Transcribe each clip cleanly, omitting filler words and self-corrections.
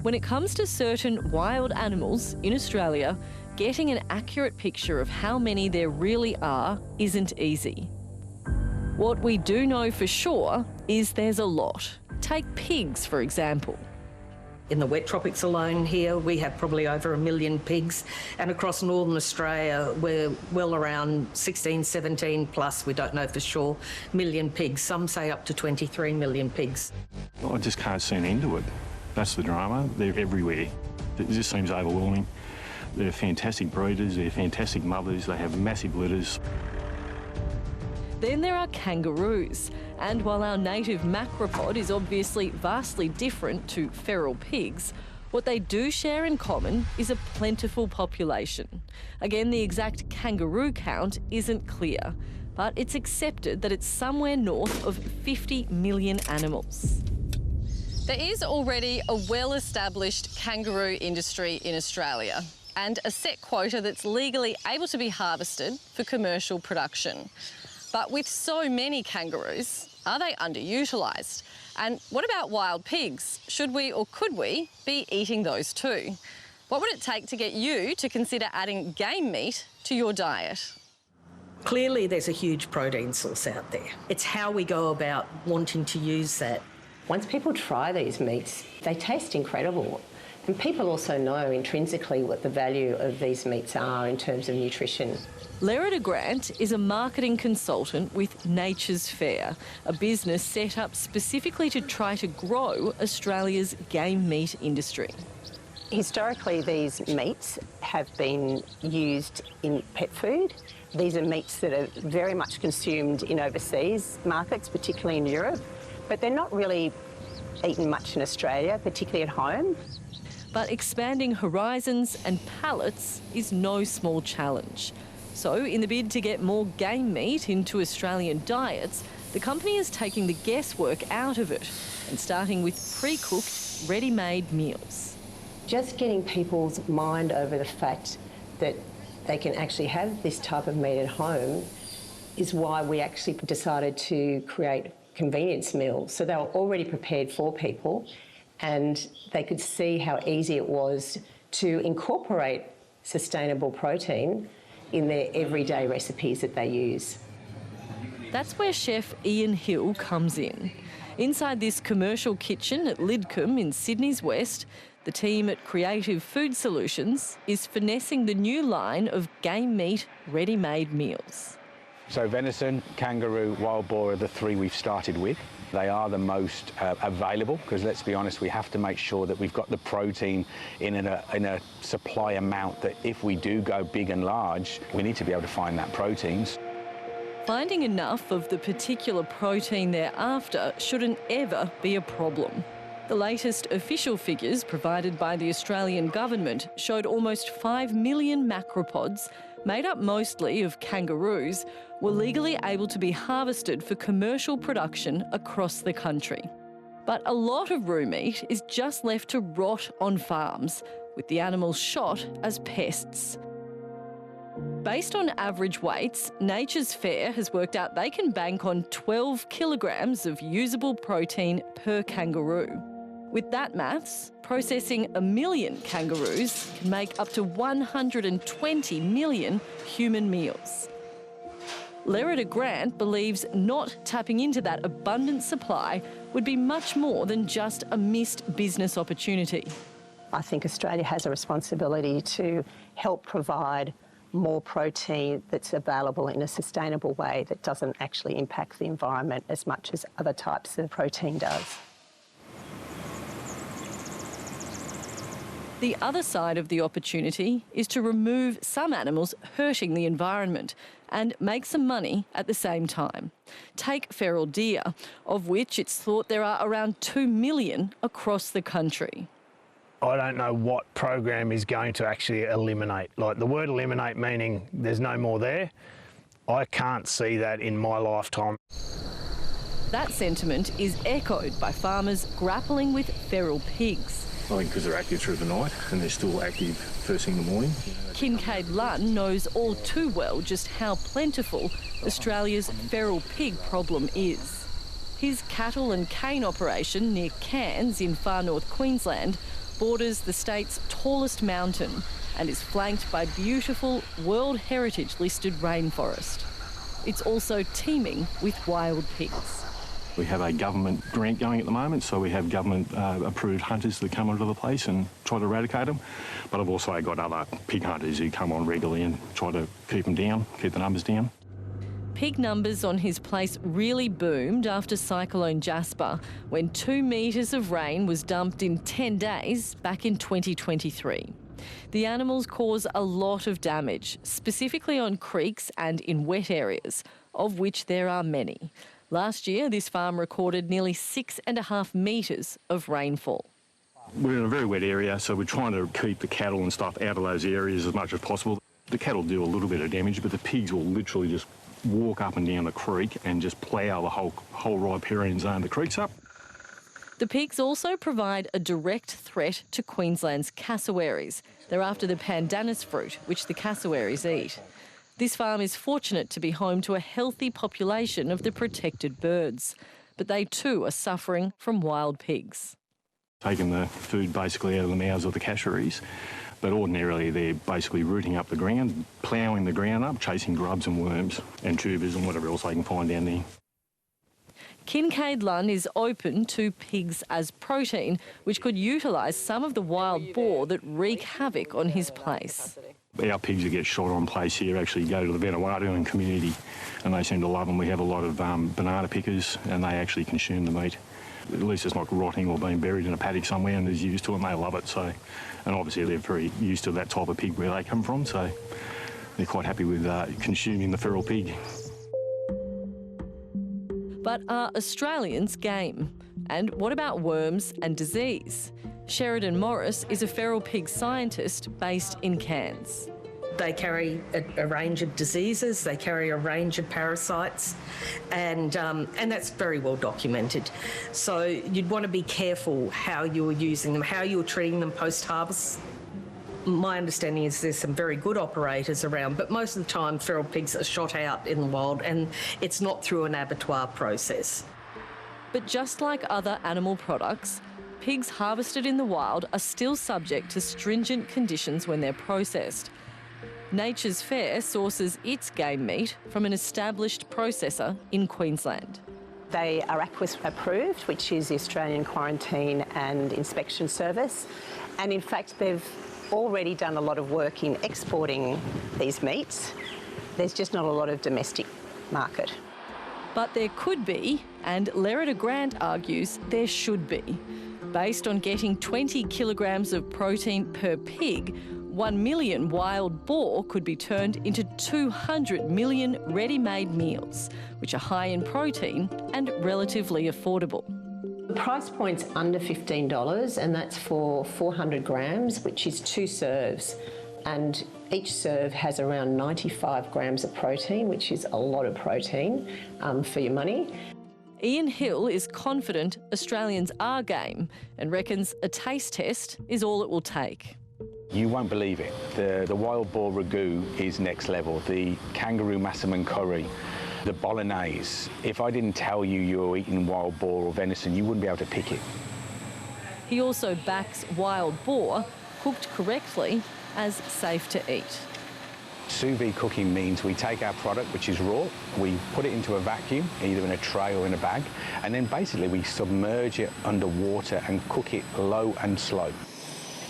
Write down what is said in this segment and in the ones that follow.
When it comes to certain wild animals in Australia, getting an accurate picture of how many there really are isn't easy. What we do know for sure is there's a lot. Take pigs, for example. In the wet tropics alone here, we have probably over 1 million pigs, and across northern Australia, we're well around 16, 17 plus, we don't know for sure, million pigs. Some say up to 23 million pigs. I just can't see an end to it. That's the drama. They're everywhere. It just seems overwhelming. They're fantastic breeders, they're fantastic mothers, they have massive litters. Then there are kangaroos. And while our native macropod is obviously vastly different to feral pigs, what they do share in common is a plentiful population. Again, the exact kangaroo count isn't clear, but it's accepted that it's somewhere north of 50 million animals. There is already a well-established kangaroo industry in Australia and a set quota that's legally able to be harvested for commercial production. But with so many kangaroos, are they underutilised? And what about wild pigs? Should we or could we be eating those too? What would it take to get you to consider adding game meat to your diet? Clearly there's a huge protein source out there. It's how we go about wanting to use that. Once people try these meats, they taste incredible. And people also know intrinsically what the value of these meats are in terms of nutrition. Lerida Grant is a marketing consultant with Nature's Fair, a business set up specifically to try to grow Australia's game meat industry. Historically, these meats have been used in pet food. These are meats that are very much consumed in overseas markets, particularly in Europe, but they're not really eaten much in Australia, particularly at home. But expanding horizons and palates is no small challenge. So, in the bid to get more game meat into Australian diets, the company is taking the guesswork out of it and starting with pre-cooked, ready-made meals. Just getting people's mind over the fact that they can actually have this type of meat at home is why we actually decided to create convenience meals. So they were already prepared for people and they could see how easy it was to incorporate sustainable protein in their everyday recipes that they use. That's where chef Ian Hill comes in. Inside this commercial kitchen at Lidcombe in Sydney's West, the team at Creative Food Solutions is finessing the new line of game meat ready-made meals. So venison, kangaroo, wild boar are the three we've started with. They are the most available because, let's be honest, we have to make sure that we've got the protein in a supply amount that if we do go big and large, we need to be able to find that protein. Finding enough of the particular protein they're after shouldn't ever be a problem. The latest official figures provided by the Australian government showed almost 5 million macropods, made up mostly of kangaroos, were legally able to be harvested for commercial production across the country. But a lot of roo meat is just left to rot on farms, with the animals shot as pests. Based on average weights, Nature's Fair has worked out they can bank on 12 kilograms of usable protein per kangaroo. With that maths, processing 1 million kangaroos can make up to 120 million human meals. Lerida Grant believes not tapping into that abundant supply would be much more than just a missed business opportunity. I think Australia has a responsibility to help provide more protein that's available in a sustainable way that doesn't actually impact the environment as much as other types of protein does. The other side of the opportunity is to remove some animals hurting the environment and make some money at the same time. Take feral deer, of which it's thought there are around 2 million across the country. I don't know what program is going to actually eliminate. Like the word eliminate meaning there's no more there. I can't see that in my lifetime. That sentiment is echoed by farmers grappling with feral pigs. I think because they're active through the night and they're still active first thing in the morning. Kincaid Lunn knows all too well just how plentiful Australia's feral pig problem is. His cattle and cane operation near Cairns in far north Queensland borders the state's tallest mountain and is flanked by beautiful World Heritage listed rainforest. It's also teeming with wild pigs. We have a government grant going at the moment, so we have government approved hunters that come onto the place and try to eradicate them. But I've also got other pig hunters who come on regularly and try to keep them down, keep the numbers down. Pig numbers on his place really boomed after Cyclone Jasper, when 2 metres of rain was dumped in 10 days back in 2023. The animals cause a lot of damage, specifically on creeks and in wet areas, of which there are many. Last year, this farm recorded nearly 6.5 metres of rainfall. We're in a very wet area, so we're trying to keep the cattle and stuff out of those areas as much as possible. The cattle do a little bit of damage, but the pigs will literally just walk up and down the creek and just plough the whole riparian zone the creek's up. The pigs also provide a direct threat to Queensland's cassowaries. They're after the pandanus fruit, which the cassowaries eat. This farm is fortunate to be home to a healthy population of the protected birds, but they too are suffering from wild pigs. Taking the food basically out of the mouths of the cassowaries, but ordinarily they're basically rooting up the ground, ploughing the ground up, chasing grubs and worms and tubers and whatever else they can find down there. Kincaid Lunn is open to pigs as protein, which could utilise some of the wild boar that wreak havoc on his place. Our pigs that get shot on place here actually go to the Vanuatuan community and they seem to love them. We have a lot of banana pickers and they actually consume the meat. At least it's not rotting or being buried in a paddock somewhere and there's used to it and they love it. So, and obviously they're very used to that type of pig where they come from, so they're quite happy with consuming the feral pig. But are Australians game? And what about worms and disease? Sheridan Morris is a feral pig scientist based in Cairns. They carry a range of diseases, they carry a range of parasites, and that's very well documented. So you'd want to be careful how you're using them, how you're treating them post-harvest. My understanding is there's some very good operators around, but most of the time feral pigs are shot out in the wild and it's not through an abattoir process. But just like other animal products, pigs harvested in the wild are still subject to stringent conditions when they're processed. Nature's Fair sources its game meat from an established processor in Queensland. They are AQUIS approved, which is the Australian Quarantine and Inspection Service, and in fact they've already done a lot of work in exporting these meats. There's just not a lot of domestic market. But there could be, and Lerida Grant argues there should be. Based on getting 20 kilograms of protein per pig, 1 million wild boar could be turned into 200 million ready-made meals, which are high in protein and relatively affordable. The price point's under $15 and that's for 400 grams, which is 2 serves. And each serve has around 95 grams of protein, which is a lot of protein for your money. Ian Hill is confident Australians are game and reckons a taste test is all it will take. You won't believe it. The wild boar ragu is next level. The kangaroo massaman curry, the bolognese. If I didn't tell you you were eating wild boar or venison, you wouldn't be able to pick it. He also backs wild boar, cooked correctly, as safe to eat. Sous vide cooking means we take our product, which is raw, we put it into a vacuum, either in a tray or in a bag, and then basically we submerge it under water and cook it low and slow.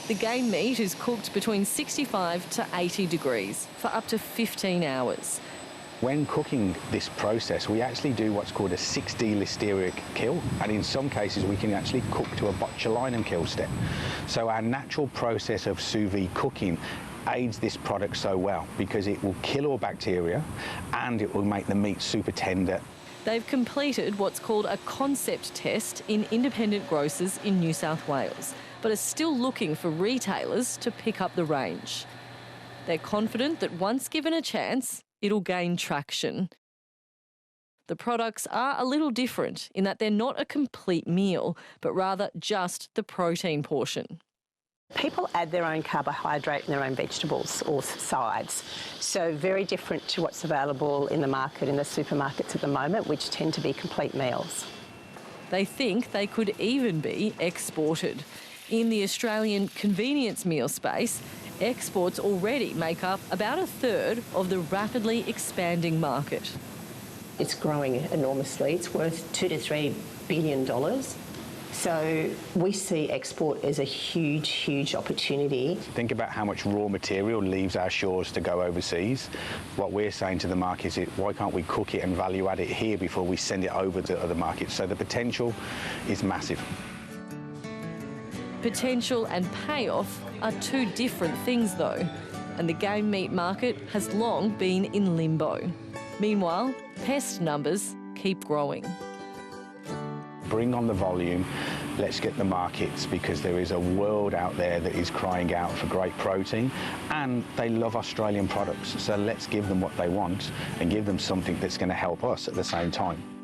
The game meat is cooked between 65 to 80 degrees for up to 15 hours. When cooking this process, we actually do what's called a 6D Listeria kill, and in some cases we can actually cook to a botulinum kill step. So our natural process of sous vide cooking aids this product so well because it will kill all bacteria and it will make the meat super tender. They've completed what's called a concept test in independent grocers in New South Wales, but are still looking for retailers to pick up the range. They're confident that once given a chance, it'll gain traction. The products are a little different in that they're not a complete meal, but rather just the protein portion. People add their own carbohydrate and their own vegetables or sides, so very different to what's available in the market, in the supermarkets at the moment, which tend to be complete meals. They think they could even be exported. In the Australian convenience meal space, exports already make up about a third of the rapidly expanding market. It's growing enormously. It's worth $2 to $3 billion. So we see export as a huge, huge opportunity. Think about how much raw material leaves our shores to go overseas. What we're saying to the market is, why can't we cook it and value add it here before we send it over to other markets? So the potential is massive. Potential and payoff are two different things though, and the game meat market has long been in limbo. Meanwhile, pest numbers keep growing. Bring on the volume, let's get the markets, because there is a world out there that is crying out for great protein, and they love Australian products. So let's give them what they want and give them something that's going to help us at the same time.